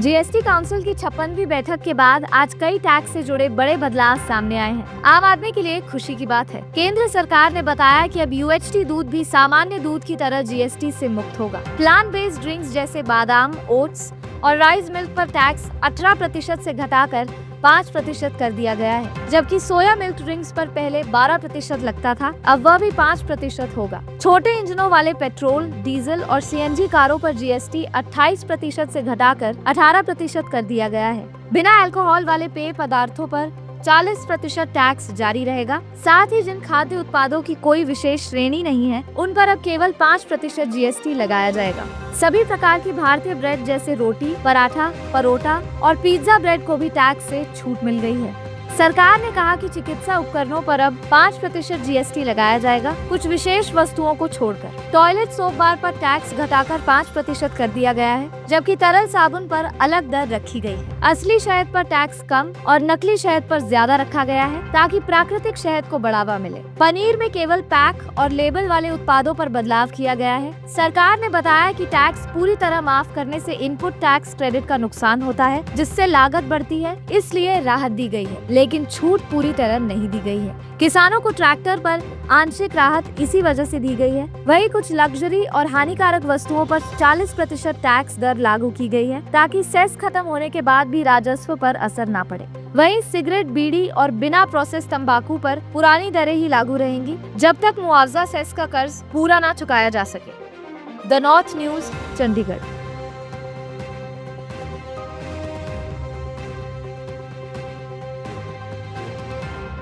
GST council की 56वीं बैठक के बाद आज कई टैक्स से जुड़े बड़े बदलाव सामने आए हैं। आम आदमी के लिए खुशी की बात है। केंद्र सरकार ने बताया कि अब यूएचटी दूध भी सामान्य दूध की तरह जीएसटी से मुक्त होगा। प्लांट बेस्ड ड्रिंक्स जैसे बादाम, ओट्स और राइस मिल्क पर टैक्स 18% से घटाकर 5% कर दिया गया है, जबकि सोया मिल्क ड्रिंक्स पर पहले 12% लगता था, अब वह भी 5% होगा। छोटे इंजनों वाले पेट्रोल, डीजल और सीएनजी कारों पर जीएसटी 28% से घटाकर 18% कर दिया गया है। बिना अल्कोहल वाले पेय पदार्थों पर 40% टैक्स जारी रहेगा। साथ ही जिन खाद्य उत्पादों की कोई विशेष श्रेणी नहीं है, उन पर अब केवल 5% जीएसटी लगाया जाएगा। सभी प्रकार की भारतीय ब्रेड जैसे रोटी, पराठा, परोठा और पिज्जा ब्रेड को भी टैक्स से छूट मिल गई है। सरकार ने कहा कि चिकित्सा उपकरणों पर अब 5% जीएसटी लगाया जाएगा, कुछ विशेष वस्तुओं को छोड़कर। टॉयलेट सोप बार पर टैक्स घटाकर 5% कर दिया गया है, जबकि तरल साबुन पर अलग दर रखी गई है। असली शहद पर टैक्स कम और नकली शहद पर ज्यादा रखा गया है, ताकि प्राकृतिक शहद को बढ़ावा मिले। पनीर में केवल पैक और लेबल वाले उत्पादों पर बदलाव किया गया है। सरकार ने बताया कि टैक्स पूरी तरह माफ करने से इनपुट टैक्स क्रेडिट का नुकसान होता है, जिससे लागत बढ़ती है, इसलिए राहत दी गई है, लेकिन छूट पूरी तरह नहीं दी गई है। किसानों को ट्रैक्टर पर आंशिक राहत इसी वजह से दी गई है। वही कुछ लग्जरी और हानिकारक वस्तुओं पर 40% टैक्स दर लागू की गई है, ताकि सेस खत्म होने के बाद भी राजस्व पर असर न पड़े। वहीं सिगरेट, बीड़ी और बिना प्रोसेस तंबाकू पर पुरानी दरें ही लागू रहेंगी, जब तक मुआवजा सेस का कर्ज पूरा न चुकाया जा सके। The north news, Chandigarh.